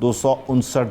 259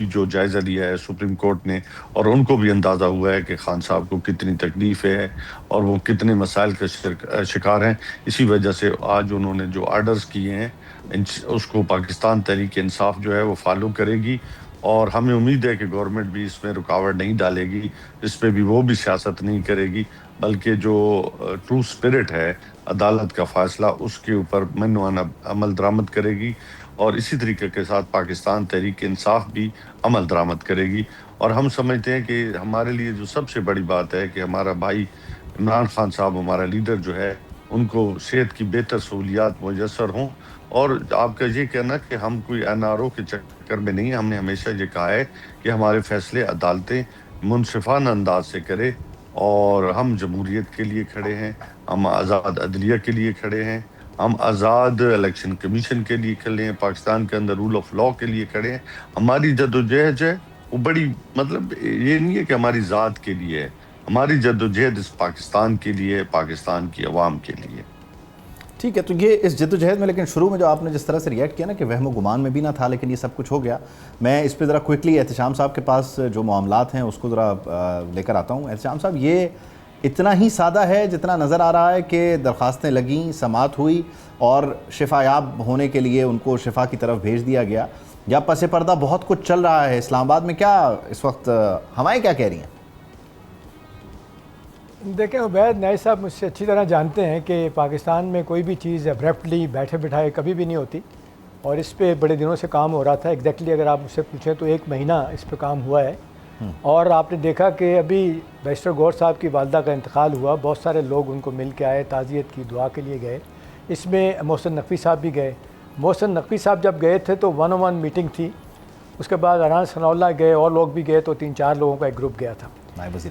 جو جائزہ لیا ہے سپریم کورٹ نے، اور ان کو بھی اندازہ ہوا ہے کہ خان صاحب کو کتنی تکلیف ہے اور وہ کتنے مسائل کا شکار ہیں. اسی وجہ سے آج انہوں نے جو آرڈرز کیے ہیں اس کو پاکستان تحریک انصاف جو ہے وہ فالو کرے گی، اور ہمیں امید ہے کہ گورنمنٹ بھی اس میں رکاوٹ نہیں ڈالے گی، اس پہ بھی وہ بھی سیاست نہیں کرے گی، بلکہ جو ٹرو اسپرٹ ہے عدالت کا فیصلہ اس کے اوپر منوان عمل درآمد کرے گی، اور اسی طریقے کے ساتھ پاکستان تحریک انصاف بھی عمل درآمد کرے گی. اور ہم سمجھتے ہیں کہ ہمارے لیے جو سب سے بڑی بات ہے کہ ہمارا بھائی عمران خان صاحب، ہمارا لیڈر جو ہے، ان کو صحت کی بہتر سہولیات میسر ہوں. اور آپ کا یہ کہنا کہ ہم کوئی NRO کے چکر میں نہیں، ہم نے ہمیشہ یہ کہا ہے کہ ہمارے فیصلے عدالتیں منصفانہ انداز سے کرے، اور ہم جمہوریت کے لیے کھڑے ہیں، ہم آزاد عدلیہ کے لیے کھڑے ہیں، ہم آزاد الیکشن کمیشن کے لیے کھڑے ہیں، پاکستان کے اندر رول آف لاء کے لیے کھڑے ہیں. ہماری جدوجہد ہے وہ بڑی، مطلب یہ نہیں ہے کہ ہماری ذات کے لیے ہے، ہماری جدوجہد اس پاکستان کے لیے، پاکستان کی عوام کے لیے. ٹھیک ہے، تو یہ اس جد و جہد میں، لیکن شروع میں جو آپ نے جس طرح سے ریئیکٹ کیا نا کہ وہم و گمان میں بھی نہ تھا لیکن یہ سب کچھ ہو گیا، میں اس پہ ذرا کوئکلی احتشام صاحب کے پاس جو معاملات ہیں اس کو ذرا لے کر آتا ہوں. احتشام صاحب، یہ اتنا ہی سادہ ہے جتنا نظر آ رہا ہے کہ درخواستیں لگیں، سماعت ہوئی اور شفا یاب ہونے کے لیے ان کو شفا کی طرف بھیج دیا گیا، یا پس پردہ بہت کچھ چل رہا ہے؟ اسلام آباد میں کیا اس وقت ہوائیں کیا کہہ رہی ہیں؟ دیکھیں عبید، نائب صاحب مجھ سے اچھی طرح جانتے ہیں کہ پاکستان میں کوئی بھی چیز ابرپٹلی بیٹھے بٹھائے کبھی بھی نہیں ہوتی، اور اس پہ بڑے دنوں سے کام ہو رہا تھا. ایگزیکٹلی اگر آپ مجھ سے پوچھیں تو 1 مہینہ اس پہ کام ہوا ہے. اور آپ نے دیکھا کہ ابھی بیرسٹر گور صاحب کی والدہ کا انتقال ہوا، بہت سارے لوگ ان کو مل کے آئے، تعزیت کی، دعا کے لیے گئے. اس میں محسن نقوی صاحب بھی گئے. محسن نقوی صاحب جب گئے تھے تو 1-on-1 میٹنگ تھی، اس کے بعد اران ثناء اللہ گئے اور لوگ بھی گئے، تو 3-4 لوگوں کا ایک گروپ گیا تھا.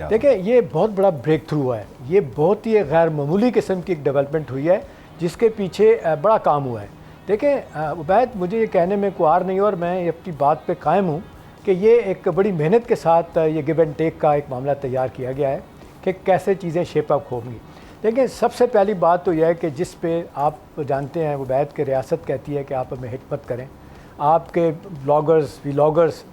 دیکھیں یہ بہت بڑا بریک تھرو ہے، یہ بہت ہی غیر معمولی قسم کی ایک ڈیولپمنٹ ہوئی ہے جس کے پیچھے بڑا کام ہوا ہے. دیکھیں عبید، مجھے یہ کہنے میں کوئی عار نہیں، اور میں اپنی بات پہ قائم ہوں کہ یہ ایک بڑی محنت کے ساتھ یہ گیو اینڈ ٹیک کا ایک معاملہ تیار کیا گیا ہے کہ کیسے چیزیں شیپ اپ ہوں گی. دیکھیں سب سے پہلی بات تو یہ ہے کہ جس پہ آپ جانتے ہیں عبید کہ ریاست کہتی ہے کہ آپ ہمیں ہٹ مت کریں. آپ کے بلاگرز، ولاگرز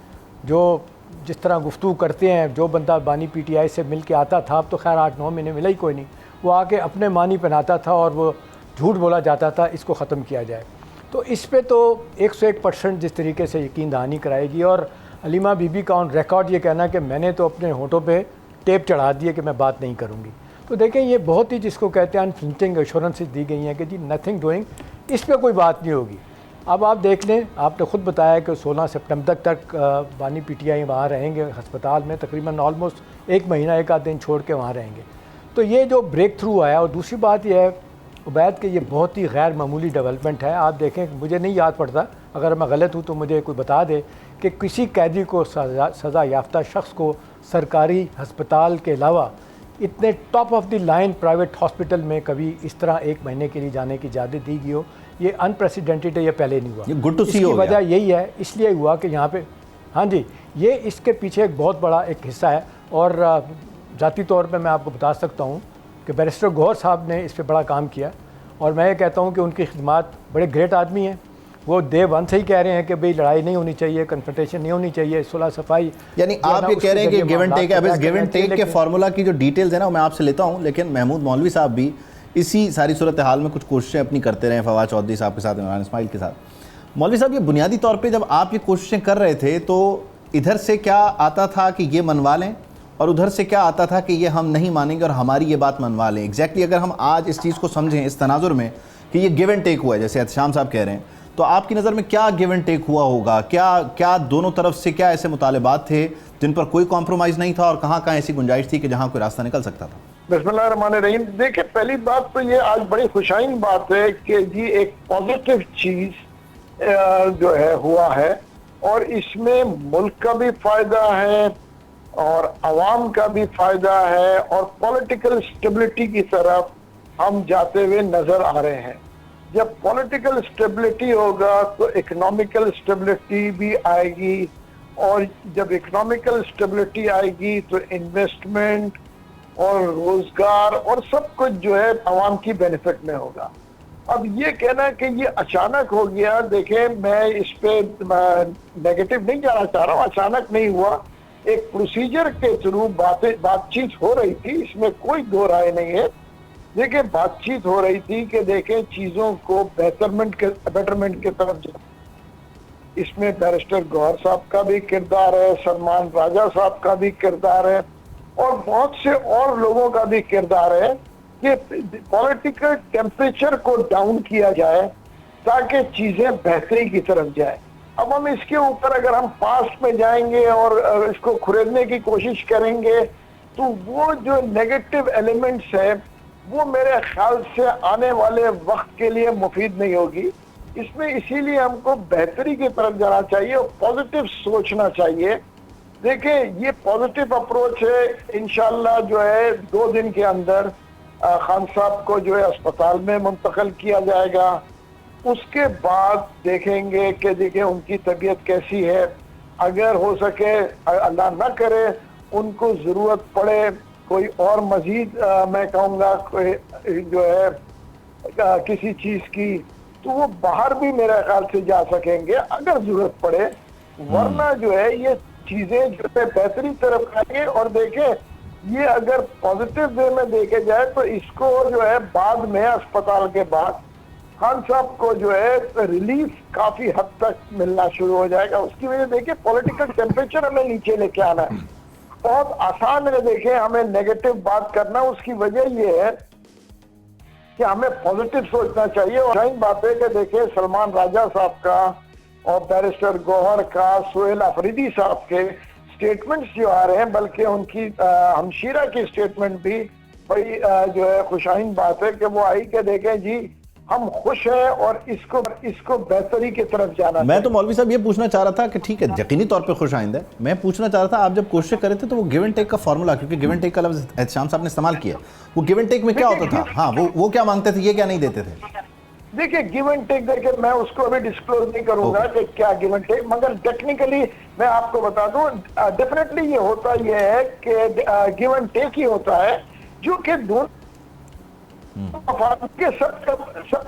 جو جس طرح گفتگو کرتے ہیں، جو بندہ بانی PTI سے مل کے آتا تھا، اب تو خیر 8-9 مہینے ملا ہی کوئی نہیں، وہ آ کے اپنے معنی پہناتا تھا اور وہ جھوٹ بولا جاتا تھا، اس کو ختم کیا جائے. تو اس پہ تو 101% جس طریقے سے یقین دہانی کرائی گی. اور علیمہ بی بی کا آن ریکارڈ یہ کہنا کہ میں نے تو اپنے ہونٹوں پہ ٹیپ چڑھا دیے کہ میں بات نہیں کروں گی. تو دیکھیں یہ بہت ہی جس کو کہتے ہیں انفلنٹنگ ایشورنسز دی گئی ہیں کہ جی نتھنگ ڈوئنگ، اس پہ کوئی بات نہیں ہوگی. اب آپ دیکھ لیں، آپ نے خود بتایا کہ 16 سپٹمبر تک بانی PTI وہاں رہیں گے ہسپتال میں، تقریباً آلموسٹ 1 مہینہ 1 آدھ دن چھوڑ کے وہاں رہیں گے. تو یہ جو بریک تھرو آیا. اور دوسری بات یہ ہے عبید کہ یہ بہت ہی غیر معمولی ڈیولپمنٹ ہے. آپ دیکھیں، مجھے نہیں یاد پڑتا، اگر میں غلط ہوں تو مجھے کوئی بتا دے کہ کسی قیدی کو سزا یافتہ شخص کو سرکاری ہسپتال کے علاوہ اتنے top of the line private hospital میں کبھی اس طرح 1 مہینے کے لیے جانے کی اجازت دی گئی ہو. یہ انپریسیڈنٹڈ ہے، یہ پہلے نہیں ہوا. گڈ ٹو سی. اس کی وجہ یہی ہے، اس لیے ہوا کہ یہاں پہ ہاں جی یہ اس کے پیچھے ایک بہت بڑا ایک حصہ ہے. اور ذاتی طور پہ میں آپ کو بتا سکتا ہوں کہ بیرسٹر گور صاحب نے اس پہ بڑا کام کیا، اور میں یہ کہتا ہوں کہ ان کی خدمات، بڑے گریٹ آدمی ہیں. وہ Day 1 سے ہی کہہ رہے ہیں کہ بھئی لڑائی نہیں ہونی چاہیے، کنفرنٹیشن نہیں ہونی چاہیے، صلح صفائی. یعنی آپ یہ کہہ رہے ہیں کہ گیو اینڈ ٹیک ہے. اب اس گیو اینڈ ٹیک کے فارمولا کی جو ڈیٹیلز ہیں نا میں آپ سے لیتا ہوں، لیکن محمود مولوی صاحب بھی اسی ساری صورتحال میں کچھ کوششیں اپنی کرتے رہے، فواد چودھری صاحب کے ساتھ، عمران اسماعیل کے ساتھ. مولوی صاحب، یہ بنیادی طور پہ جب آپ یہ کوششیں کر رہے تھے تو ادھر سے کیا آتا تھا کہ یہ منوا لیں، اور ادھر سے کیا آتا تھا کہ یہ ہم نہیں مانیں گے اور ہماری یہ بات منوا لیں؟ ایگزیکٹلی اگر ہم آج اس چیز کو سمجھیں اس تناظر میں کہ یہ گیو اینڈ ٹیک ہوا ہے جیسے احتشام صاحب کہہ رہے ہیں، تو آپ کی نظر میں کیا گیو اینڈ ٹیک ہوا ہوگا؟ کیا دونوں طرف سے کیا ایسے مطالبات تھے جن پر کوئی کمپرومائز نہیں تھا، اور کہاں ایسی گنجائش تھی کہ جہاں کوئی راستہ نکل سکتا تھا؟ بسم اللہ الرحمن الرحیم. دیکھیں پہلی بات تو یہ آج بڑی خوشائن بات ہے کہ جی ایک پازیٹیو چیز جو ہے ہوا ہے، اور اس میں ملک کا بھی فائدہ ہے اور عوام کا بھی فائدہ ہے، اور پولیٹیکل سٹیبلٹی کی طرف ہم جاتے ہوئے نظر آ رہے ہیں. جب پولیٹیکل سٹیبلٹی ہوگا تو اکنامیکل سٹیبلٹی بھی آئے گی، اور جب اکنامیکل سٹیبلٹی آئے گی تو انویسٹمنٹ اور روزگار اور سب کچھ جو ہے عوام کی بینیفٹ میں ہوگا. اب یہ کہنا کہ یہ اچانک ہو گیا، دیکھیں میں اس پہ نیگیٹو نہیں جانا چاہ رہا ہوں، اچانک نہیں ہوا، ایک پروسیجر کے تھرو بات چیت ہو رہی تھی، اس میں کوئی دو رائے نہیں ہے. دیکھیں بات چیت ہو رہی تھی کہ دیکھیں چیزوں کو بیٹرمنٹ کی طرف جا. اس میں بیرسٹر گوہر صاحب کا بھی کردار ہے، سلمان راجہ صاحب کا بھی کردار ہے، اور بہت سے اور لوگوں کا بھی کردار ہے کہ پولیٹیکل ٹیمپریچر کو ڈاؤن کیا جائے تاکہ چیزیں بہتری کی طرف جائے. اب ہم اس کے اوپر اگر ہم پاسٹ میں جائیں گے اور اس کو کھریدنے کی کوشش کریں گے تو وہ جو نیگیٹو ایلیمنٹس ہے وہ میرے خیال سے آنے والے وقت کے لیے مفید نہیں ہوگی. اس میں اسی لیے ہم کو بہتری کی طرف جانا چاہیے اور پازیٹیو سوچنا چاہیے. دیکھیں یہ پازیٹیو اپروچ ہے، انشاءاللہ جو ہے 2 دن کے اندر خان صاحب کو جو ہے اسپتال میں منتقل کیا جائے گا. اس کے بعد دیکھیں گے کہ دیکھیں ان کی طبیعت کیسی ہے. اگر ہو سکے اللہ نہ کرے ان کو ضرورت پڑے کوئی اور مزید میں کہوں گا کوئی جو ہے کسی چیز کی، تو وہ باہر بھی میرے خیال سے جا سکیں گے اگر ضرورت پڑے. ورنہ جو ہے یہ چیزیں جو ہے بہتری طرف آئیں گے. اور دیکھیں یہ اگر پازیٹیو وے میں دیکھے جائے تو اس کو جو ہے بعد میں اسپتال کے بعد خان صاحب کو جو ہے ریلیف کافی حد تک ملنا شروع ہو جائے گا. اس کی وجہ دیکھیں پولیٹیکل ٹیمپریچر ہمیں نیچے لے کے آنا ہے. بہت آسان ہے دیکھیں ہمیں نیگیٹو بات کرنا. اس کی وجہ یہ ہے کہ ہمیں پازیٹیو سوچنا چاہیے. اور شائن بات ہے کہ دیکھیں سلمان راجہ صاحب کا اور بیرسٹر گوہر کا، سہیل آفریدی صاحب کے سٹیٹمنٹس جو آ رہے ہیں، بلکہ ان کی ہمشیرہ کی سٹیٹمنٹ بھی بڑی جو ہے خوشائن بات ہے کہ وہ آئی کہ دیکھیں جی ہم خوش ہیں اور اس کو بہتری کی طرف جانا. میں تو مولوی صاحب یہ پوچھنا چاہ رہا تھا کہ ٹھیک ہے یقینی طور پہ خوش آئندہ ہے، میں پوچھنا چاہ رہا تھا آپ جب کوشش کر رہے تھے تو وہ گیو اینڈ ٹیک کا فارمولا، کیونکہ گیو اینڈ ٹیک کا لفظ احتشام صاحب نے استعمال کیا، وہ گیو اینڈ ٹیک میں کیا ہوتا تھا؟ ہاں وہ کیا مانگتے تھے، یہ کیا نہیں دیتے تھے؟ دیکھیں گیو اینڈ ٹیک دیکھیں میں اس کو ابھی ڈسکلوز نہیں کروں گا کہ کیا گیو اینڈ ٹیک، مگر ٹیکنیکلی میں آپ کو بتا دوں ڈیفینیٹلی یہ ہوتا یہ ہے کہ گیو اینڈ ٹیک ہی ہوتا ہے جو کہ دونوں مفاد کے سب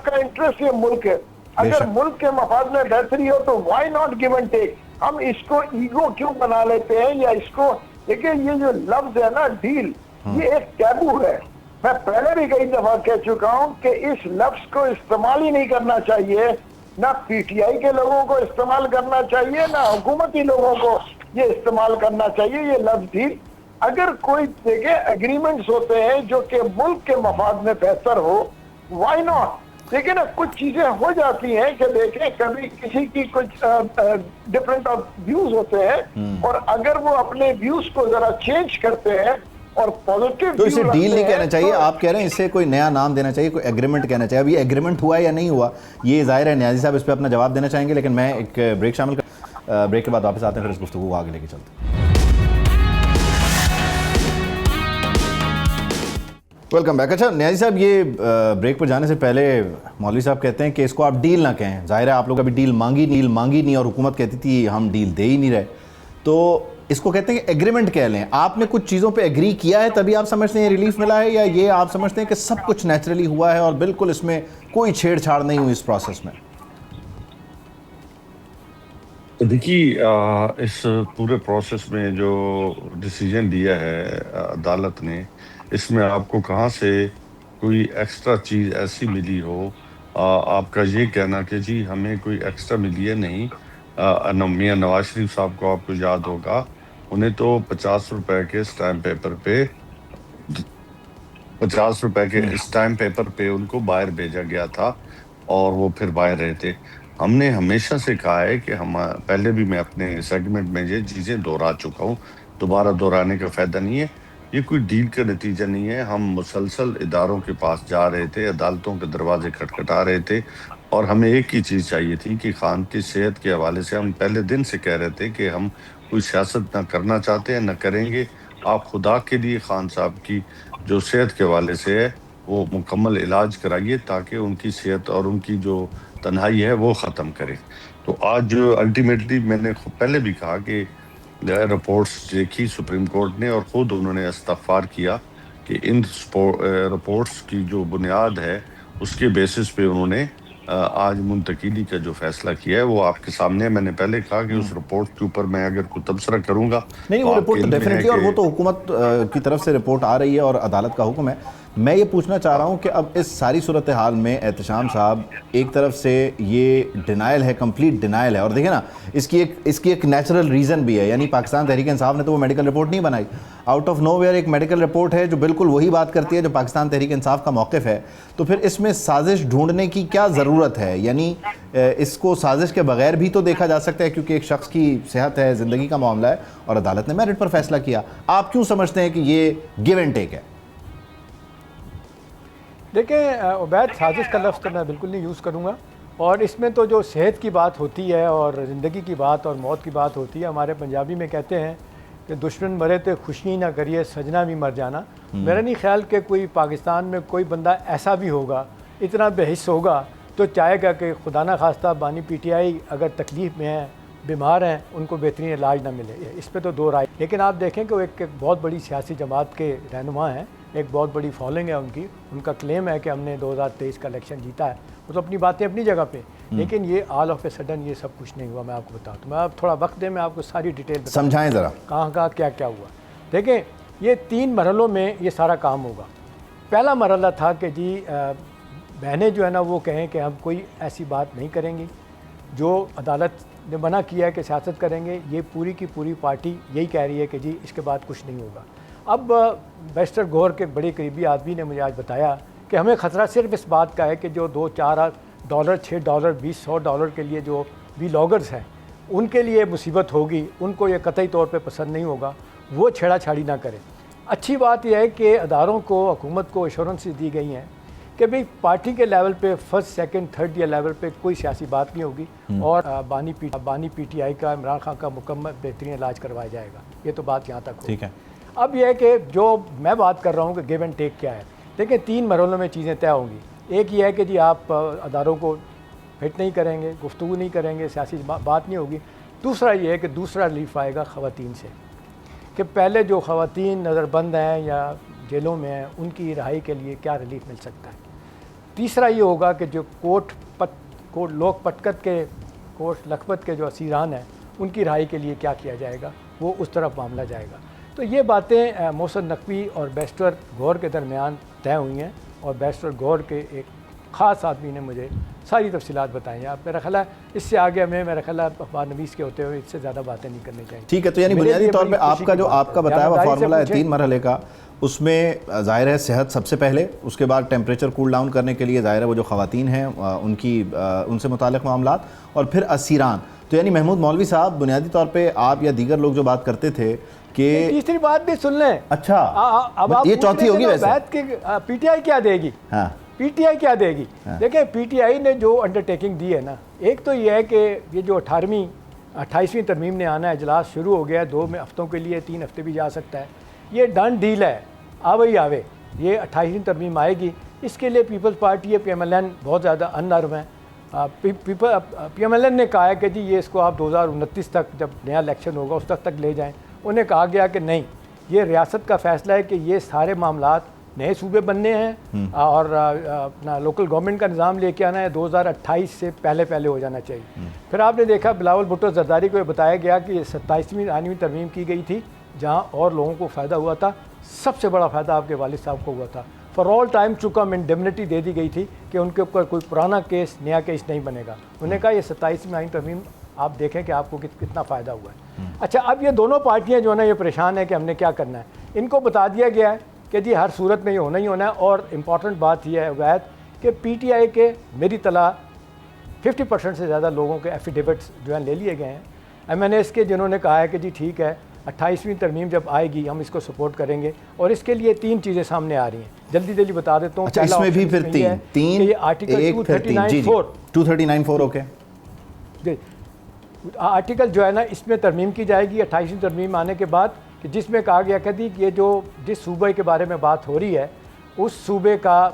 کا انٹرسٹ یہ ملک ہے. اگر ملک کے مفاد میں بہتری ہو تو why not give and take. ہم اس کو ایگو کیوں بنا لیتے ہیں یا اس کو دیکھیں یہ جو لفظ ہے نا ڈیل، یہ ایک ٹیبو ہے. میں پہلے بھی کئی دفعہ کہہ چکا ہوں کہ اس لفظ کو استعمال ہی نہیں کرنا چاہیے، نہ پی ٹی آئی کے لوگوں کو استعمال کرنا چاہیے نہ حکومتی لوگوں کو یہ استعمال کرنا چاہیے یہ لفظ ڈیل. اگر کوئی دیکھیں ایگریمنٹس ہوتے ہیں جو کہ ملک کے مفاد میں بہتر ہو، وائی ناٹ. دیکھیں نا کچھ چیزیں ہو جاتی ہیں کہ دیکھیں کبھی کسی کی کچھ ڈفرینٹ ویوز ہوتے ہیں اور اگر وہ اپنے ویوز کو ذرا چینج کرتے ہیں اور پازیٹیو تو اسے ڈیل نہیں کہنا چاہیے، آپ کہہ رہے ہیں اسے کوئی نیا نام دینا چاہیے، کوئی ایگریمنٹ کہنا چاہیے. اب یہ ایگریمنٹ ہوا ہے یا نہیں ہوا یہ ظاہر ہے نیازی صاحب اس پہ اپنا جواب دینا چاہیں گے، لیکن میں ایک بریک شامل بریک کے بعد واپس آتے ہیں، پھر اس گفتگو کو آگے لے کے چلتے ہیں. Welcome back. اچھا نیازی صاحب یہ بریک پر جانے سے پہلے مولوی صاحب کہتے ہیں کہ اس کو آپ ڈیل نہ کہیں. ظاہر ہے آپ لوگ ابھی ڈیل مانگی نہیں اور حکومت کہتی تھی ہم ڈیل دے ہی نہیں رہے، تو اس کو کہتے ہیں کہ ایگریمنٹ کہہ لیں. آپ نے کچھ چیزوں پہ ایگری کیا ہے تبھی آپ سمجھتے ہیں ریلیف ملا ہے، یا یہ آپ سمجھتے ہیں کہ سب کچھ نیچرلی ہوا ہے اور بالکل اس میں کوئی چھیڑ چھاڑ نہیں ہوئی اس پروسیس میں؟ دیکھیے اس پورے پروسیس میں جو ڈیسیجن دیا ہے عدالت نے، اس میں آپ کو کہاں سے کوئی ایکسٹرا چیز ایسی ملی ہو. آپ کا یہ کہنا کہ جی ہمیں کوئی ایکسٹرا ملی ہے، نہیں. میاں نواز شریف صاحب کو آپ کو یاد ہوگا انہیں تو 50 روپے کے اسٹیمپ پیپر پہ 50 روپے کے اسٹیمپ پیپر پہ ان کو باہر بھیجا گیا تھا اور وہ پھر باہر رہے تھے. ہم نے ہمیشہ سے کہا ہے کہ ہم پہلے بھی میں اپنے سیگمنٹ میں یہ چیزیں دہرا چکا ہوں، دوبارہ دہرانے کا فائدہ نہیں ہے. یہ کوئی ڈیل کا نتیجہ نہیں ہے. ہم مسلسل اداروں کے پاس جا رہے تھے، عدالتوں کے دروازے کھٹکھٹا رہے تھے اور ہمیں ایک ہی چیز چاہیے تھی کہ خان کی صحت کے حوالے سے ہم پہلے دن سے کہہ رہے تھے کہ ہم کوئی سیاست نہ کرنا چاہتے ہیں نہ کریں گے. آپ خدا کے لیے خان صاحب کی جو صحت کے حوالے سے ہے وہ مکمل علاج کرائیے تاکہ ان کی صحت اور ان کی جو تنہائی ہے وہ ختم کرے. تو آج جو الٹیمیٹلی میں نے پہلے بھی کہا کہ رپورٹس دیکھی سپریم کورٹ نے اور خود انہوں نے استغفار کیا کہ ان رپورٹس کی جو بنیاد ہے اس کے بیسس پہ انہوں نے آج منتقلی کا جو فیصلہ کیا ہے وہ آپ کے سامنے ہے. میں نے پہلے کہا کہ اس رپورٹ کے اوپر میں اگر کوئی تبصرہ کروں گا نہیں وہ رپورٹ ڈیفینیٹلی، اور وہ تو حکومت کی طرف سے رپورٹ آ رہی ہے اور عدالت کا حکم ہے. میں یہ پوچھنا چاہ رہا ہوں کہ اب اس ساری صورتحال میں احتشام صاحب ایک طرف سے یہ ڈینائل ہے، کمپلیٹ ڈینائل ہے، اور دیکھیں نا اس کی ایک نیچرل ریزن بھی ہے. یعنی پاکستان تحریک انصاف نے تو وہ میڈیکل رپورٹ نہیں بنائی، آؤٹ آف نو ویئر ایک میڈیکل رپورٹ ہے جو بالکل وہی بات کرتی ہے جو پاکستان تحریک انصاف کا موقف ہے. تو پھر اس میں سازش ڈھونڈنے کی کیا ضرورت ہے؟ یعنی اس کو سازش کے بغیر بھی تو دیکھا جا سکتا ہے کیونکہ ایک شخص کی صحت ہے، زندگی کا معاملہ ہے، اور عدالت نے میرٹ پر فیصلہ کیا. آپ کیوں سمجھتے ہیں کہ یہ گیو اینڈ ٹیک ہے؟ دیکھیں عبید، سازش کا لفظ تو میں بالکل نہیں یوز کروں گا، اور اس میں تو جو صحت کی بات ہوتی ہے اور زندگی کی بات اور موت کی بات ہوتی ہے، ہمارے پنجابی میں کہتے ہیں کہ دشمن مرے تو خوشی نہ کریے سجنا بھی مر جانا. میرا نہیں خیال کہ کوئی پاکستان میں کوئی بندہ ایسا بھی ہوگا، اتنا بے حس ہوگا تو چاہے گا کہ خدا نہ خواستہ بانی پی ٹی آئی اگر تکلیف میں ہیں، بیمار ہیں، ان کو بہترین علاج نہ ملے. اس پہ تو دو رائے. لیکن آپ دیکھیں کہ وہ ایک بہت بڑی سیاسی جماعت کے رہنما ہیں، ایک بہت بڑی فالوئنگ ہے ان کا کلیم ہے کہ ہم نے 2023 کا الیکشن جیتا ہے. وہ تو اپنی باتیں اپنی جگہ پہ، لیکن یہ آل آف اے سڈن یہ سب کچھ نہیں ہوا. میں آپ کو بتاؤں تو میں آپ تھوڑا وقت دیں، میں آپ کو ساری ڈیٹیل سمجھائیں ذرا کہاں کیا ہوا. دیکھیں یہ 3 مرحلوں میں یہ سارا کام ہوگا. پہلا مرحلہ تھا کہ جی بہنیں جو ہے نا وہ کہیں کہ ہم کوئی ایسی بات نہیں کریں گی جو عدالت نے منع کیا ہے کہ سیاست کریں گے. یہ پوری کی پوری پارٹی یہی کہہ رہی ہے کہ جی اس کے بعد کچھ نہیں ہوگا. اب بیرسٹر گوہر کے بڑے قریبی آدمی نے مجھے آج بتایا کہ ہمیں خطرہ صرف اس بات کا ہے کہ جو $2-4 $6 $20 $100 کے لیے جو وی لاگرز ہیں ان کے لیے مصیبت ہوگی، ان کو یہ قطعی طور پہ پسند نہیں ہوگا، وہ چھیڑا چھاڑی نہ کریں. اچھی بات یہ ہے کہ اداروں کو، حکومت کو ایشورنس دی گئی ہیں کہ بھئی پارٹی کے لیول پہ فرسٹ سیکنڈ تھرڈ یا لیول پہ کوئی سیاسی بات نہیں ہوگی، اور بانی پی ٹی آئی کا، عمران خان کا مکمل بہترین علاج کروایا جائے گا. یہ تو بات یہاں تک ٹھیک ہے. اب یہ ہے کہ جو میں بات کر رہا ہوں کہ گیو اینڈ ٹیک کیا ہے. دیکھیں 3 مرحلوں میں چیزیں طے ہوں گی. ایک یہ ہے کہ جی آپ اداروں کو فٹ نہیں کریں گے، گفتگو نہیں کریں گے، سیاسی بات نہیں ہوگی. دوسرا یہ ہے کہ دوسرا ریلیف آئے گا خواتین سے، کہ پہلے جو خواتین نظر بند ہیں یا جیلوں میں ہیں ان کی رہائی کے لیے کیا ریلیف مل سکتا ہے. تیسرا یہ ہوگا کہ جو کوٹ لوک پٹکت کے، کوٹ لکھپت کے جو اسیران ہیں ان کی رہائی کے لیے کیا کیا جائے گا، وہ اس طرف معاملہ جائے گا. تو یہ باتیں محسن نقوی اور بیرسٹر گوہر کے درمیان طے ہوئی ہیں، اور بیرسٹر گوہر کے ایک خاص آدمی نے مجھے ساری تفصیلات بتائی ہیں. آپ میرا خیال ہے اس سے آگے ہمیں میرا خیال ہے اخبار نویس کے ہوتے ہوئے اس سے زیادہ باتیں نہیں کرنی چاہیے. ٹھیک ہے. تو یعنی بنیادی طور پہ آپ کا بتایا ہوا فارمولا ہے 3 مرحلے کا، اس میں ظاہر ہے صحت سب سے پہلے، اس کے بعد ٹیمپریچر کول ڈاؤن کرنے کے لیے ظاہر ہے وہ جو خواتین ہیں ان سے متعلق معاملات، اور پھر اسیران. تو یعنی محمود مولوی صاحب بنیادی طور پہ آپ یا دیگر لوگ جو بات کرتے تھے کہ تیسری بات بھی سن لیں. اچھا اب یہ چوتھی ہوگی ویسے پی ٹی آئی کیا دے گی. ہاں پی ٹی آئی کیا دے گی. دیکھیں پی ٹی آئی نے جو انڈر ٹیکنگ دی ہے نا، ایک تو یہ ہے کہ یہ جو 28ویں ترمیم نے آنا ہے، اجلاس شروع ہو گیا ہے 2 ہفتوں کے لیے، 3 ہفتے بھی جا سکتا ہے. یہ ڈن ڈیل ہے، آوے یہ 28ویں ترمیم آئے گی. اس کے لیے پیپلز پارٹی ہے، پی ایم ایل این بہت زیادہ ان نرم ہے. پی ایم ایل این نے کہا ہے کہ جی یہ اس کو آپ 2029 تک جب نیا الیکشن ہوگا اس تک لے جائیں. انہیں کہا گیا کہ نہیں، یہ ریاست کا فیصلہ ہے کہ یہ سارے معاملات نئے صوبے بننے ہیں اور اپنا لوکل گورنمنٹ کا نظام لے کے آنا ہے، 2028 سے پہلے ہو جانا چاہیے. پھر آپ نے دیکھا بلاول بھٹو زرداری کو یہ بتایا گیا کہ 27ویں آئینی ترمیم کی گئی تھی جہاں اور لوگوں کو فائدہ ہوا تھا. سب سے بڑا فائدہ آپ کے والد صاحب کو ہوا تھا. For all time to come indemnity دے دی گئی تھی کہ ان کے اوپر کوئی پرانا کیس، نیا کیس نہیں بنے گا. انہوں نے کہا یہ 27ویں آئینی ترمیم آپ دیکھیں کہ آپ کو کتنا فائدہ ہوا ہے. اچھا اب یہ دونوں پارٹیاں جو ہے نا یہ پریشان ہیں کہ ہم نے کیا کرنا ہے. ان کو بتا دیا گیا ہے کہ جی ہر صورت میں یہ ہونا ہی ہونا ہے. اور امپورٹنٹ بات یہ ہے عبید کہ پی ٹی آئی کے میری اطلاع 50% سے زیادہ لوگوں کے ایفیڈیوٹس جو ہیں لے لیے گئے ہیں ایم این ایس کے، جنہوں نے کہا ہے کہ جی ٹھیک ہے 28ویں ترمیم جب آئے گی ہم اس کو سپورٹ کریں گے. اور اس کے لیے 3 چیزیں سامنے آ رہی ہیں، جلدی بتا دیتا ہوں. اچھا اس میں بھی پھر 3 آرٹیکل 239(4) اوکے. آرٹیکل جو ہے نا اس میں ترمیم کی جائے گی 28ویں ترمیم آنے کے بعد، کہ جس میں کہا گیا کہ یہ جس صوبے کے بارے میں بات ہو رہی ہے اس صوبے کا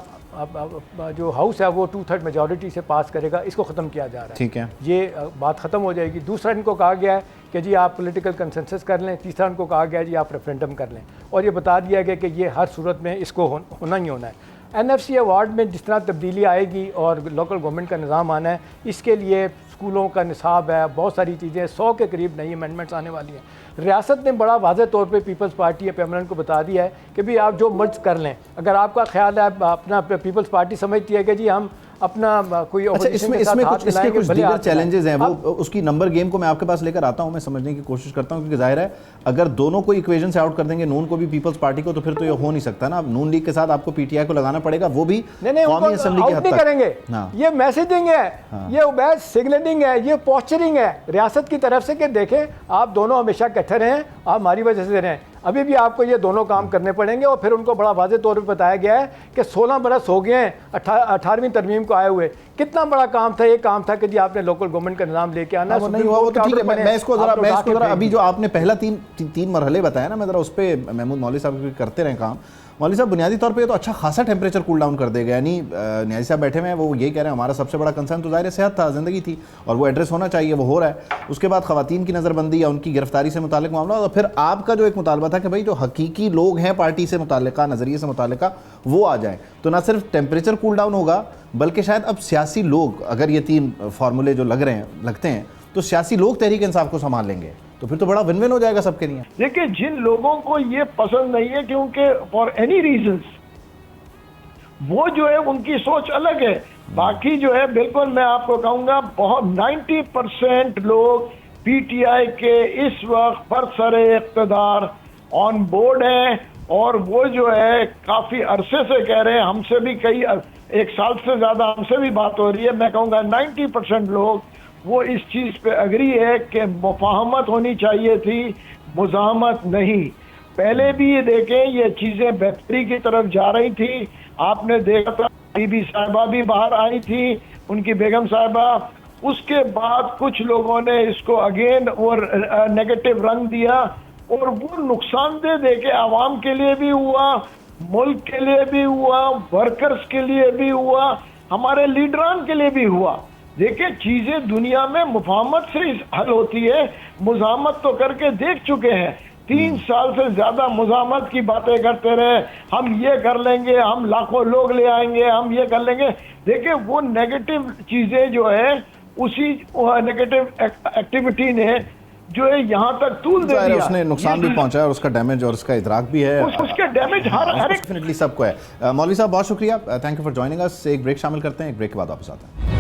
جو ہاؤس ہے وہ 2/3 میجورٹی سے پاس کرے گا. اس کو ختم کیا جا رہا ہے. ٹھیک ہے، یہ بات ختم ہو جائے گی. دوسرا ان کو کہا گیا ہے کہ جی آپ پولیٹیکل کنسنسس کر لیں. تیسرا ان کو کہا گیا ہے جی آپ ریفرینڈم کر لیں. اور یہ بتا دیا گیا کہ یہ ہر صورت میں اس کو ہونا ہی ہونا ہے. NFC ایوارڈ میں جس طرح تبدیلی آئے گی اور لوکل گورنمنٹ کا نظام آنا ہے، اس کے لیے اسکولوں کا نصاب ہے، بہت ساری چیزیں 100 کے قریب نئی امینڈمنٹس آنے والی ہیں۔ ریاست نے بڑا واضح طور پہ پیپلز پارٹی یا پیمرن کو بتا دیا ہے کہ بھی آپ جو مرض کر لیں، اگر آپ کا خیال ہے اپنا پیپلز پارٹی سمجھتی ہے کہ جی ہم اپنا کوئی اچھا اس میں اس کے کچھ دیگر چیلنجز ہیں، وہ اس کی نمبر گیم کو میں آپ کے پاس لے کر آتا ہوں، میں سمجھنے کی کوشش کرتا ہوں، کیونکہ ظاہر ہے اگر دونوں کو ایکویژن سے آؤٹ کر دیں گے، نون کو بھی پیپلز پارٹی کو، تو پھر تو یہ ہو نہیں سکتا نا۔ نون لیگ کے ساتھ آپ کو PTI کو لگانا پڑے گا، وہ بھی قومی اسمبلی کے حد تک کریں گے۔ یہ میسیجنگ ہے، یہ عبید سگنلنگ ہے، یہ پوسچرنگ ہے ریاست کی طرف سے کہ دیکھیں آپ دونوں ہمیشہ اکٹھے رہیں، آپ ہماری وجہ سے رہیں۔ ابھی بھی آپ کو یہ دونوں کام کرنے پڑیں گے، اور پھر ان کو بڑا واضح طور پہ بتایا گیا ہے کہ 16 برس ہو گئے ہیں 18ویں ترمیم کو آئے ہوئے، کتنا بڑا کام تھا۔ یہ کام تھا کہ جی آپ نے لوکل گورنمنٹ کا نظام لے کے آنا ہے۔ نہیں ہوا وہ تو ٹھیک ہے، میں اس کو ذرا ابھی جو آپ نے پہلا تین مرحلے بتایا نا، میں ذرا اس پہ محمود مولوی صاحب کرتے رہے کام۔ مولوی صاحب بنیادی طور پہ یہ تو اچھا خاصا ٹیمپریچر کول ڈاؤن کر دے گا، یعنی نیازی صاحب بیٹھے ہوئے ہیں، وہ یہی کہہ رہے ہیں ہمارا سب سے بڑا کنسرن تو ظاہر صحت تھا، زندگی تھی، اور وہ ایڈریس ہونا چاہیے، وہ ہو رہا ہے۔ اس کے بعد خواتین کی نظر بندی یا ان کی گرفتاری سے متعلق معاملہ، اور پھر آپ کا جو ایک مطالبہ تھا کہ بھائی جو حقیقی لوگ ہیں پارٹی سے متعلقہ، نظریے سے متعلقہ، وہ آ جائیں، تو نہ صرف ٹیمپریچر کول ڈاؤن ہوگا بلکہ شاید اب سیاسی لوگ، اگر یہ تین فارمولے جو لگتے ہیں تو سیاسی لوگ تحریک انصاف کو سنبھال لیں گے، تو پھر تو بڑا ون ون ہو جائے گا سب کے لیے۔ دیکھیں جن لوگوں کو یہ پسند نہیں ہے کیونکہ فار اینی ریزنز، وہ جو ہے ان کی سوچ الگ ہے۔ باقی جو ہے بالکل میں آپ کو کہوں گا بہت 90% لوگ PTI کے اس وقت برسر اقتدار آن بورڈ ہیں، اور وہ جو ہے کافی عرصے سے کہہ رہے ہیں، ہم سے بھی کئی 1 سال سے زیادہ ہم سے بھی بات ہو رہی ہے، میں کہوں گا 90% لوگ وہ اس چیز پہ اگری ہے کہ مفاہمت ہونی چاہیے تھی، مزاحمت نہیں۔ پہلے بھی یہ دیکھیں یہ چیزیں بہتری کی طرف جا رہی تھی، آپ نے دیکھا تھا بی بی صاحبہ بھی باہر آئی تھی، ان کی بیگم صاحبہ، اس کے بعد کچھ لوگوں نے اس کو اگین اور نیگیٹو رنگ دیا، اور وہ نقصان دہ دیکھے عوام کے لیے بھی ہوا، ملک کے لیے بھی ہوا، ورکرز کے لیے بھی ہوا، ہمارے لیڈران کے لیے بھی ہوا۔ دیکھیں چیزیں دنیا میں مفاہمت سے حل ہوتی ہے، مزاحمت تو کر کے دیکھ چکے ہیں، 3 سال سے زیادہ مزاحمت کی باتیں کرتے رہے، ہم یہ کر لیں گے، ہم لاکھوں لوگ لے آئیں گے، ہم یہ کر لیں گے۔ دیکھیں وہ نیگیٹو چیزیں جو ہے اسی نیگیٹو ایکٹیویٹی نے جو ہے یہاں تک طول دے دیا، اس نے نقصان بھی پہنچا ہے، اور اس کا ڈیمیج اور اس کا ادراک بھی ہے، اس کے ڈیمیج ہر ایک ڈیفینیٹلی سب کو ہے۔ مولوی صاحب بہت شکریہ، تھینک یو فار جوائننگ اس۔ ایک بریک شامل کرتے ہیں، ایک بریک کے بعد واپس آتے ہیں۔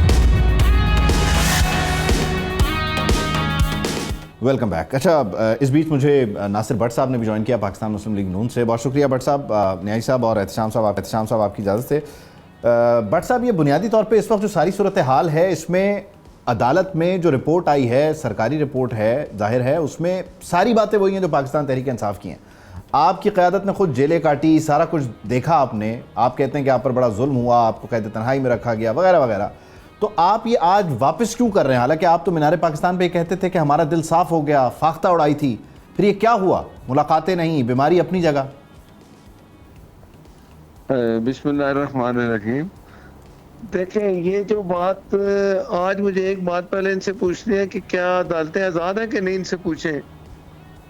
Welcome back. اچھا اس بیچ مجھے ناصر بٹ صاحب نے بھی جوائن کیا پاکستان مسلم لیگ نون سے، بہت شکریہ بٹ صاحب۔ نیازی صاحب اور احتشام صاحب آپ کی اجازت سے۔ بٹ صاحب یہ بنیادی طور پہ اس وقت جو ساری صورتحال ہے، اس میں عدالت میں جو رپورٹ آئی ہے، سرکاری رپورٹ ہے، ظاہر ہے اس میں ساری باتیں وہی ہیں جو پاکستان تحریک انصاف کی ہیں۔ آپ کی قیادت نے خود جیلیں کاٹی، سارا کچھ دیکھا آپ نے، آپ کہتے ہیں کہ آپ پر بڑا ظلم ہوا، آپ کو قید تنہائی میں رکھا گیا وغیرہ وغیرہ، تو آپ یہ آج واپس کیوں کر رہے ہیں؟ حالانکہ آپ تو مینار پاکستان پہ یہ کہتے تھے کہ ہمارا دل صاف ہو گیا، فاختہ اڑائی تھی، پھر یہ کیا ہوا؟ ملاقاتیں نہیں، بیماری اپنی جگہ۔ بسم اللہ الرحمن الرحیم۔ دیکھیں یہ جو بات آج مجھے ایک بات پہلے ان سے پوچھنی ہے کہ کیا عدالتیں آزاد ہیں کہ نہیں، ان سے پوچھیں۔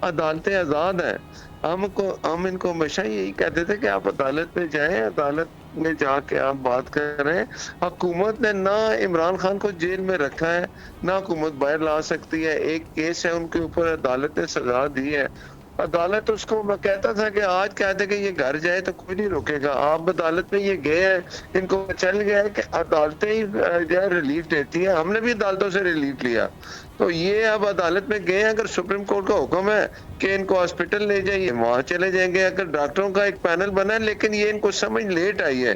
عدالتیں آزاد ہیں، ہم ان کو ہمیشہ یہی کہتے تھے کہ آپ عدالت میں جائیں، عدالت میں جا کے آپ بات کریں۔ حکومت نے نہ عمران خان کو جیل میں رکھا ہے، نہ حکومت باہر لا سکتی ہے۔ ایک کیس ہے ان کے اوپر، عدالت نے سزا دی ہے۔ عدالت اس کو میں کہتا تھا کہ آج کہتے کہ یہ گھر جائے تو کوئی نہیں روکے گا، آپ عدالت میں یہ گئے ہیں، ان کو چل گیا ہے کہ عدالتیں ہی ریلیف دیتی ہیں، ہم نے بھی عدالتوں سے ریلیف لیا، تو یہ اب عدالت میں گئے ہیں۔ اگر سپریم کورٹ کا حکم ہے کہ ان کو ہاسپٹل لے جائیے، وہاں چلے جائیں گے۔ اگر ڈاکٹروں کا ایک پینل بنا ہے، لیکن یہ ان کو سمجھ لیٹ آئی ہے۔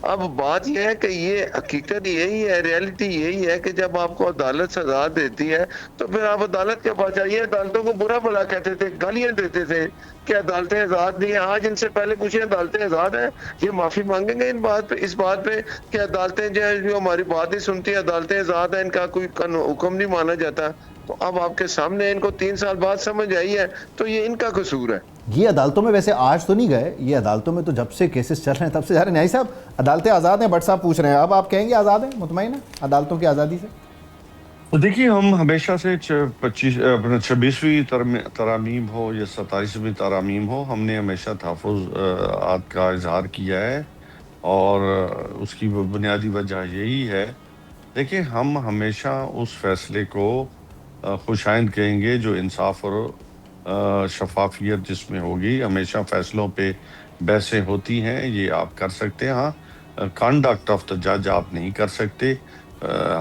اب بات یہ ہے کہ یہ حقیقت یہی ہے، ریئلٹی یہی ہے کہ جب آپ کو عدالت سزا دیتی ہے تو پھر آپ عدالت کے پاس جائیے۔ عدالتوں کو برا بھلا کہتے تھے، گالیاں دیتے تھے کہ عدالتیں آزاد نہیں ہیں۔ آج ان سے پہلے پوچھیں عدالتیں آزاد ہیں؟ یہ معافی مانگیں گے اس بات پہ کہ عدالتیں جو ہماری بات نہیں سنتی، عدالتیں آزاد ہیں، ان کا کوئی حکم نہیں مانا جاتا؟ تو اب آپ کے سامنے ان کو 3 سال بعد سمجھ آئی ہے، تو یہ ان کا قصور ہے۔ یہ عدالتوں میں ویسے آج تو نہیں گئے، یہ عدالتوں میں تو جب سے کیسز چل رہے ہیں تب سے جا رہے ہیں۔ نیازی صاحب عدالتیں آزاد ہیں، بٹ صاحب پوچھ رہے ہیں، اب آپ کہیں گے آزاد ہیں، مطمئن ہیں عدالتوں کی آزادی سے؟ دیکھیے ہم ہمیشہ سے 26ویں ترامیم ہو یا 27ویں ترامیم ہو، ہم نے ہمیشہ تحفظات کا اظہار کیا ہے اور اس کی بنیادی وجہ یہی ہے، دیکھیں ہم ہمیشہ اس فیصلے کو خوش آئند کہیں گے جو انصاف اور شفافیت جس میں ہوگی. ہمیشہ فیصلوں پہ بحثیں ہوتی ہیں، یہ آپ کر سکتے ہیں. ہاں، کنڈکٹ آف دا جج آپ نہیں کر سکتے،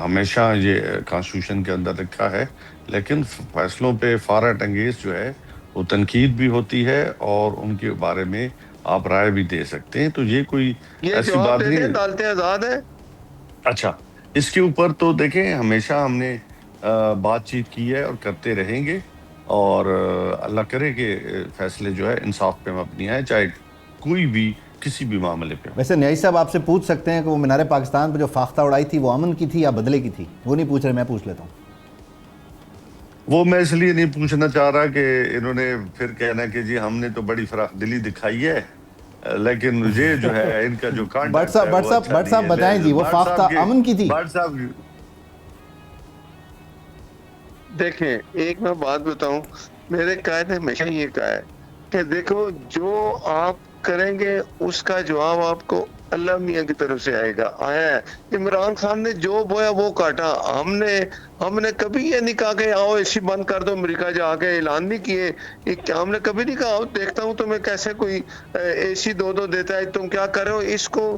ہمیشہ یہ کانسٹیٹیوشن کے اندر لکھا ہے، لیکن فیصلوں پہ فارغ انگیز جو ہے وہ تنقید بھی ہوتی ہے اور ان کے بارے میں آپ رائے بھی دے سکتے ہیں. تو یہ کوئی یہ ایسی جواب بات دے نہیں دیں ہے. عدالتیں آزاد ہیں. اچھا، اس کے اوپر تو دیکھیں ہمیشہ ہم نے بات چیت کی ہے اور کرتے رہیں گے، اور اللہ کرے کہ فیصلے جو ہے انصاف پہ مبنی ہے، چاہے کوئی بھی کسی بھی معاملے پہ ہو. ویسے نیاز صاحب آپ سے پوچھ سکتے ہیں کہ وہ مینار پاکستان پہ جو فاختہ اڑائی تھی وہ امن کی تھی یا بدلے کی تھی؟ وہ نہیں پوچھ رہے، میں پوچھ لیتا ہوں. وہ میں اس لیے نہیں پوچھنا چاہ رہا کہ انہوں نے پھر کہنا کہ جی ہم نے تو بڑی فراخ دلی دکھائی ہے، لیکن یہ جو ہے ان کا جو کانٹیکٹ ہے وہ اچھا بٹ صاحب نہیں ہے. بتائیں جی، وہ فاختہ امن کی تھی؟ بٹ صاحب دیکھیں ایک میں بات بتاؤں، میرے قائد نے ہمیشہ یہ کہا ہے کہ دیکھو جو آپ کریں گے اس کا جواب آپ کو اللہ میاں کی طرف سے آئے گا، آیا ہے. عمران خان نے جو بویا وہ کاٹا. ہم نے کبھی یہ نہیں کہا کہ آؤ اے سی بند کر دو، امریکہ جا کے اعلان نہیں کیے. ہم نے کبھی نہیں کہا دیکھتا ہوں تمہیں کیسے کوئی اے سی دو دیتا ہے، تم کیا کر رہے ہو. اس کو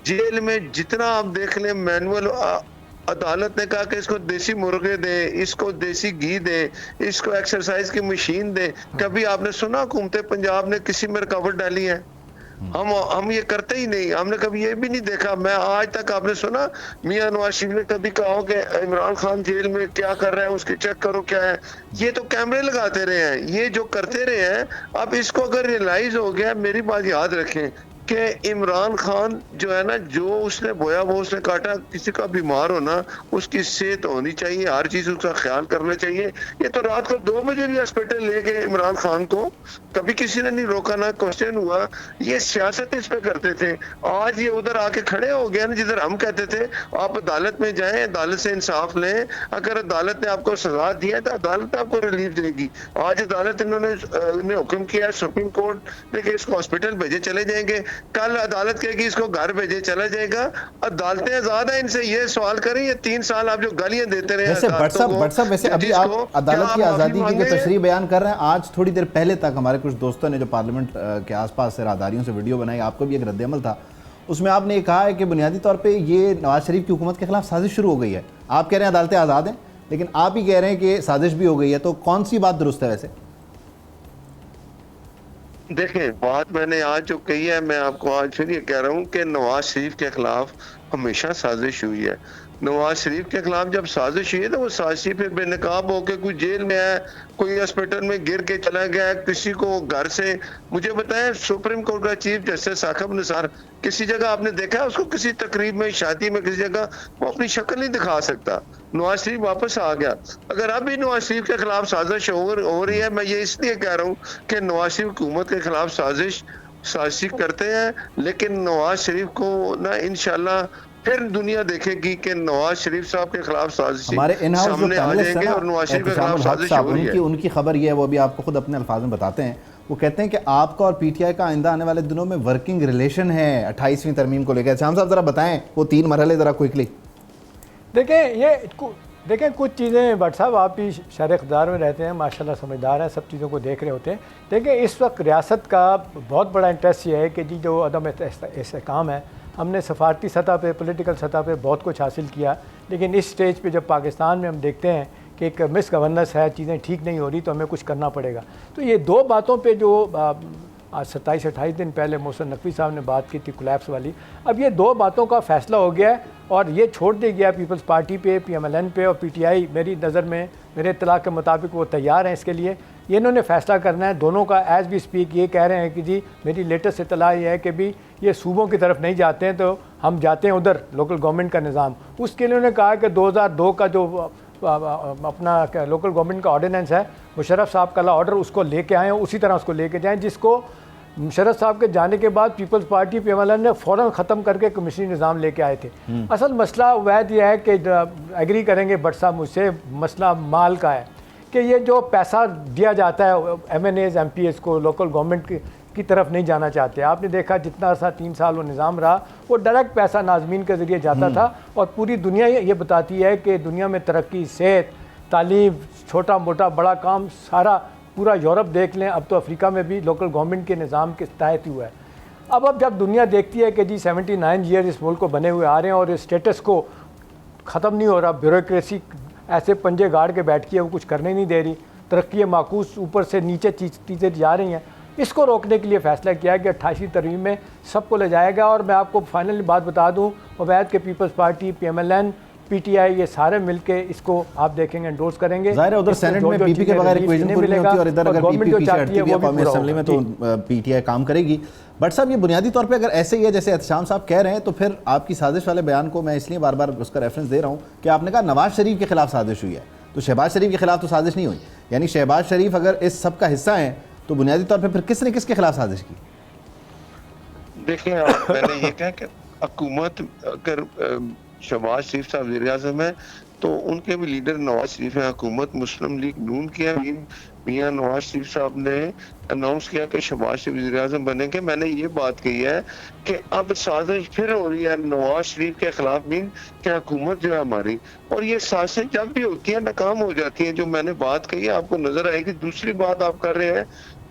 جیل میں جتنا آپ دیکھ لیں مینول، عدالت نے کہا کہ اس کو دیسی مرغے دے، اس کو دیسی گھی دے، اس کو ایکسرسائز کی مشین دے. کبھی آپ نے سنا حکومت پنجاب نے کسی میں رکاوٹ ڈالی ہے؟ ہم یہ کرتے ہی نہیں. ہم نے کبھی یہ بھی نہیں دیکھا. میں آج تک آپ نے سنا میاں نواز شریف نے کبھی کہا ہو کہ عمران خان جیل میں کیا کر رہے ہیں اس کے چیک کرو کیا ہے؟ یہ تو کیمرے لگاتے رہے ہیں، یہ جو کرتے رہے ہیں. اب اس کو اگر ریلائز ہو گیا، میری بات یاد رکھیں کہ عمران خان جو ہے نا، جو اس نے بویا وہ اس نے کاٹا. کسی کا بیمار ہونا، اس کی صحت ہونی چاہیے، ہر چیز اس کا خیال کرنا چاہیے. یہ تو رات کو 2 بجے بھی ہاسپٹل لے کے عمران خان کو کبھی کسی نے نہیں روکا، نہ کوشچن ہوا. یہ سیاست اس پہ کرتے تھے. آج یہ ادھر آ کے کھڑے ہو گیا نا، جدھر ہم کہتے تھے آپ عدالت میں جائیں، عدالت سے انصاف لیں. اگر عدالت نے آپ کو سزا دیا ہے تو عدالت آپ کو ریلیف دے گی. آج عدالت انہوں نے حکم کیا ہے سپریم کورٹ نے کہ اس کو ہاسپٹل بھیجے چلے جائیں گے. کل عدالت کہے گی اس کو گھر بھیجے چلا جائے گا. عدالتیں آزاد ہیں. ان سے یہ سوال کریں، یہ 3 سال آپ جو گالیاں دیتے رہے ویسے بٹ صاحب ویسے ابھی آپ عدالت کی آزادی کی جو تشریح بیان کر رہے ہیں، آج تھوڑی دیر پہلے تک ہمارے کچھ دوستوں نے جو پارلیمنٹ کے آس پاس سے راہداریوں سے ویڈیو بنائی، آپ کو بھی ایک رد عمل تھا، اس میں آپ نے یہ کہا ہے کہ بنیادی طور پہ یہ نواز شریف کی حکومت کے خلاف سازش شروع ہو گئی ہے. آپ کہہ رہے ہیں عدالتیں آزاد ہیں، لیکن آپ ہی کہہ رہے ہیں کہ سازش بھی ہو گئی ہے. تو کون سی بات درست ہے ویسے؟ دیکھیں بات میں نے آج جو کہی ہے، میں آپ کو آج پھر یہ کہہ رہا ہوں کہ نواز شریف کے خلاف ہمیشہ سازش ہوئی ہے. نواز شریف کے خلاف جب سازش ہوئی ہے تو وہ سازشی پھر بے نقاب ہو کے کوئی جیل میں ہے، کوئی ہاسپٹل میں گر کے چلا گیا ہے، کسی کو گھر سے. مجھے بتائیں سپریم کورٹ کا چیف جسٹس ثاقب نثار کسی جگہ آپ نے دیکھا ہے اس کو کسی تقریب میں، شادی میں، کسی جگہ وہ اپنی شکل نہیں دکھا سکتا؟ نواز شریف واپس آ گیا. اگر اب بھی نواز شریف کے خلاف سازش ہو رہی ہے، میں یہ اس لیے کہہ رہا ہوں کہ نواز شریف حکومت کے خلاف سازش کرتے ہیں، لیکن نواز شریف کو نا انشاءاللہ پھر دنیا دیکھے گی کہ نواز شریف صاحب کے خلاف سازشی ہمارے ان ہاؤس جو سامنے آ پینلسٹ جائیں ہیں گے نا، اور نواز شریف کے احتشام خلاف الحق سازش صاحب، ہو رہی ہے. ان کی خبر یہ ہے، وہ بھی آپ کو خود اپنے الفاظ میں بتاتے ہیں. وہ کہتے ہیں کہ آپ کا اور پی ٹی آئی کا آئندہ آنے والے دنوں میں ورکنگ ریلیشن ہے 28ویں ترمیم کو لے کے. شام صاحب ذرا بتائیں وہ 3 مرحلے ذرا کوئکلی. دیکھیں کچھ چیزیں بٹ صاحب آپ بھی شرح اقتدار میں رہتے ہیں، ماشاءاللہ سمجھدار ہیں، سب چیزوں کو دیکھ رہے ہوتے ہیں. دیکھیں اس وقت ریاست کا بہت بڑا انٹرسٹ یہ ہے کہ جی جو عدم استحکام ہے، ہم نے سفارتی سطح پہ، پولیٹیکل سطح پہ بہت کچھ حاصل کیا، لیکن اس سٹیج پہ جب پاکستان میں ہم دیکھتے ہیں کہ ایک مس گورننس ہے، چیزیں ٹھیک نہیں ہو رہی، تو ہمیں کچھ کرنا پڑے گا. تو یہ 2 باتوں پہ جو 27-28 دن پہلے محسن نقوی صاحب نے بات کی تھی کولیپس والی، اب یہ 2 باتوں کا فیصلہ ہو گیا ہے اور یہ چھوڑ دیا گیا پیپلز پارٹی پہ، پی ایم ایل این پہ اور پی ٹی آئی. میری نظر میں، میرے اطلاع کے مطابق وہ تیار ہیں اس کے لیے. یہ انہوں نے فیصلہ کرنا ہے دونوں کا. ایز بھی اسپیک یہ کہہ رہے ہیں کہ جی میری لیٹسٹ اطلاع یہ ہے کہ بھی یہ صوبوں کی طرف نہیں جاتے ہیں، تو ہم جاتے ہیں ادھر لوکل گورنمنٹ کا نظام. اس کے لیے انہوں نے کہا کہ 2002 کا جو اپنا لوکل گورنمنٹ کا آرڈیننس ہے، مشرف صاحب کا آرڈر، اس کو لے کے آئیں، اسی طرح اس کو لے کے جائیں، جس کو مشرف صاحب کے جانے کے بعد People's Party P M L N نے فوراً ختم کر کے کمیشنری نظام لے کے آئے تھے. اصل مسئلہ وید یہ ہے کہ ایگری کریں گے بٹ صاحب مجھ سے، مسئلہ مال کا ہے کہ یہ جو پیسہ دیا جاتا ہے M N As, M P As کو، لوکل گورنمنٹ کی طرف نہیں جانا چاہتے. آپ نے دیکھا جتنا عرصہ 3 سال وہ نظام رہا وہ ڈائریکٹ پیسہ ناظمین کے ذریعے جاتا تھا, اور پوری دنیا یہ بتاتی ہے کہ دنیا میں ترقی, صحت, تعلیم, چھوٹا موٹا بڑا کام سارا پورا یورپ دیکھ لیں, اب تو افریقہ میں بھی لوکل گورنمنٹ کے نظام کے تحت ہی ہوا ہے. اب جب دنیا دیکھتی ہے کہ جی 79 ایئر اس ملک کو بنے ہوئے آ رہے ہیں اور اسٹیٹس کو ختم نہیں ہو رہا, بیوروکریسی ایسے پنجے گاڑ کے بیٹھ کے وہ کچھ کرنے نہیں دے رہی, ترقی معکوس اوپر سے نیچے چیزیں جا رہی ہیں, اس کو روکنے کے لیے فیصلہ کیا کہ 28 ترمیم میں سب کو لے جائے گا. اور میں آپ کو فائنل بات بتا دوں, عبید کے People's Party, P M L N, P T I, یہ سارے مل کے اس کو آپ دیکھیں گے انڈورس کریں گے. ظاہر ہے ادھر سینٹ میں پی پی کے بغیر ایکویشن پوری نہیں ہوتی, اور ادھر اگر پی پی پیچھے ہٹتی ہے قومی اسمبلی میں تو پی ٹی آئی کام کرے گی. بٹ صاحب یہ بنیادی طور پہ اگر ایسے ہی ہے جیسے احتشام صاحب کہہ رہے ہیں, تو پھر آپ کی سازش والے بیان کو میں اس لیے بار بار اس کا ریفرنس دے رہا ہوں کہ آپ نے کہا نواز شریف کے خلاف سازش ہوئی ہے, تو شہباز شریف کے خلاف تو سازش نہیں ہوئی. یعنی شہباز شریف اگر اس سب کا حصہ ہیں تو بنیادی طور پہ پھر کس نے کس کے خلاف سازش کی؟ دیکھیں میں نے یہ کہا کہ حکومت اگر شہباز شریف صاحب وزیر اعظم ہے تو ان کے بھی لیڈر نواز شریف ہیں. حکومت مسلم لیگ نون کی ہے, میاں نواز شریف صاحب نے اناؤنس کیا کہ شہباز شریف وزیر اعظم بنیں گے. میں نے یہ بات کہی ہے کہ اب سازش پھر ہو رہی ہے نواز شریف کے خلاف بھی کہ حکومت جو ہے ہماری, اور یہ سازش جب بھی ہوتی ہے ناکام ہو جاتی ہیں. جو میں نے بات کہی ہے آپ کو نظر آئے گی. دوسری بات آپ کر رہے ہیں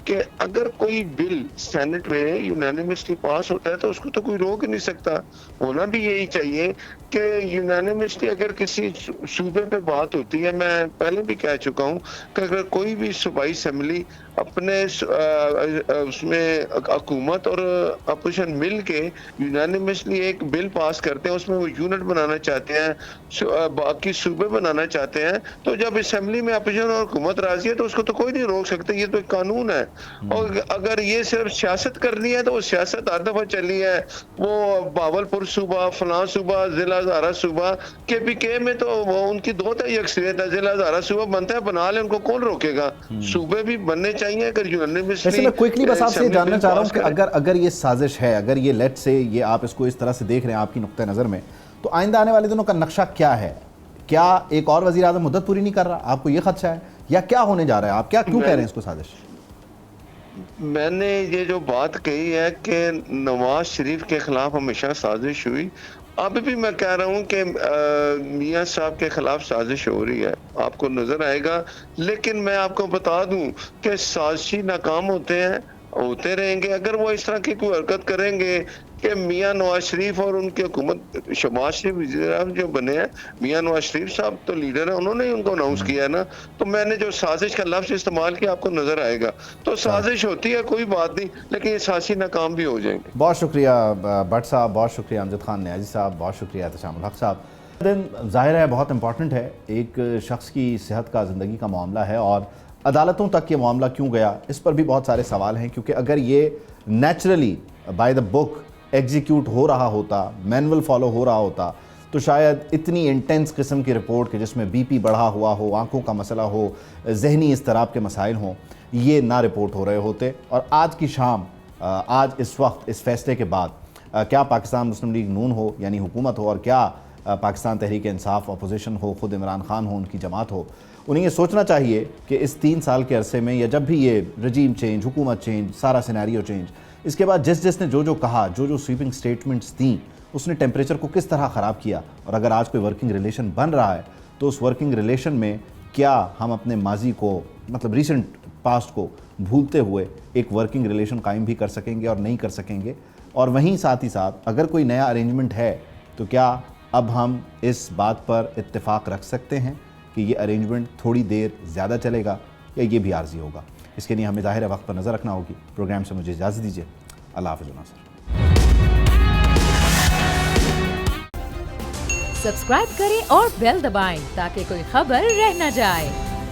کہ اگر کوئی بل سینٹ میں یونینیمسلی پاس ہوتا ہے تو اس کو تو کوئی روک نہیں سکتا. ہونا بھی یہی چاہیے کہ یونینیمسلی اگر کسی صوبے پہ بات ہوتی ہے, میں پہلے بھی کہہ چکا ہوں کہ اگر کوئی بھی صوبائی اسمبلی اپنے اس میں حکومت اور اپوزیشن مل کے یونینیمسلی ایک بل پاس کرتے ہیں, اس میں وہ یونٹ بنانا چاہتے ہیں, باقی صوبے بنانا چاہتے ہیں, تو جب اسمبلی میں اپوزیشن اور حکومت راضی ہے تو اس کو تو کوئی نہیں روک سکتا. یہ تو ایک قانون ہے. اور اگر یہ صرف سیاست کرنی ہے تو وہ سیاست ہر دفعہ چلی ہے. وہ باولپور صوبہ, فلاں صوبہ, ضلع ہزارہ صوبہ, کے پی کے میں تو وہ ان کی 2/3 اکثریت ہے. ضلع ہزارہ صوبہ بنتا ہے, بنا لیں, ان کو کون روکے گا. صوبے بھی بننے چاہیے. اگر ویسے میں کوئکلی بس آپ سے جاننا چاہ رہا ہوں کہ اگر یہ سازش ہے, اگر یہ لیٹ سے یہ آپ اس کو اس طرح سے دیکھ رہے ہیں آپ کی نقطہ نظر میں, تو آئندہ آنے والے دنوں کا نقشہ کیا ہے؟ کیا ایک اور وزیر اعظم مدت پوری نہیں کر رہا؟ آپ کو یہ خدشہ ہے یا کیا ہونے جا رہا ہے؟ آپ کیوں کہہ رہے ہیں اس کو سازش؟ میں نے یہ جو بات کہی ہے کہ نواز شریف کے خلاف ہمیشہ سازش ہوئی, اب بھی میں کہہ رہا ہوں کہ میاں صاحب کے خلاف سازش ہو رہی ہے, آپ کو نظر آئے گا. لیکن میں آپ کو بتا دوں کہ سازشی ناکام ہوتے رہیں گے. اگر وہ اس طرح کی کوئی حرکت کریں گے کہ میاں نواز شریف اور ان کی حکومت, شہباز شریف وزیر اعظم جو بنے ہیں, میاں نواز شریف صاحب تو لیڈر ہیں, انہوں نے ہی ان کو اناؤنس کیا ہے نا, تو میں نے جو سازش کا لفظ استعمال کیا آپ کو نظر آئے گا. تو سازش ہوتی ہے کوئی بات نہیں, لیکن یہ سازشی ناکام بھی ہو جائیں گے. بہت شکریہ بٹ صاحب, بہت شکریہ امجد خان نیازی صاحب, بہت شکریہ احتشام الحق صاحب. دن ظاہر ہے بہت امپورٹنٹ ہے, ایک شخص کی صحت کا, زندگی کا معاملہ ہے, اور عدالتوں تک یہ معاملہ کیوں گیا اس پر بھی بہت سارے سوال ہیں. کیونکہ اگر یہ naturally by the book execute ہو رہا ہوتا, مینول فالو ہو رہا ہوتا, تو شاید اتنی انٹینس قسم کی رپورٹ کہ جس میں بی پی بڑھا ہوا ہو, آنکھوں کا مسئلہ ہو, ذہنی اضطراب کے مسائل ہوں, یہ نہ رپورٹ ہو رہے ہوتے. اور آج کی شام, آج اس وقت, اس فیصلے کے بعد کیا پاکستان مسلم لیگ نون ہو یعنی حکومت ہو, اور کیا پاکستان تحریک انصاف اپوزیشن ہو, خود عمران خان ہو, ان کی جماعت ہو, انہیں یہ سوچنا چاہیے کہ اس 3 سال کے عرصے میں, یا جب بھی یہ رجیم چینج, حکومت چینج, سارا سینیریو چینج, اس کے بعد جس نے جو کہا, جو سویپنگ سٹیٹمنٹس دیں, اس نے ٹیمپریچر کو کس طرح خراب کیا. اور اگر آج کوئی ورکنگ ریلیشن بن رہا ہے تو اس ورکنگ ریلیشن میں کیا ہم اپنے ماضی کو, مطلب ریسنٹ پاسٹ کو بھولتے ہوئے ایک ورکنگ ریلیشن قائم بھی کر سکیں گے اور نہیں کر سکیں گے. اور وہیں ساتھ ہی ساتھ اگر کوئی نیا ارینجمنٹ ہے تو کیا اب ہم اس بات پر اتفاق رکھ سکتے ہیں کہ یہ ارینجمنٹ تھوڑی دیر زیادہ چلے گا یا یہ بھی عارضی ہوگا. اس کے لیے ہمیں ظاہر وقت پر نظر رکھنا ہوگی. پروگرام سے مجھے اجازت دیجیے. اللہ حافظ ناصر. سبسکرائب کریں اور بیل دبائیں تاکہ کوئی خبر رہ نہ جائے.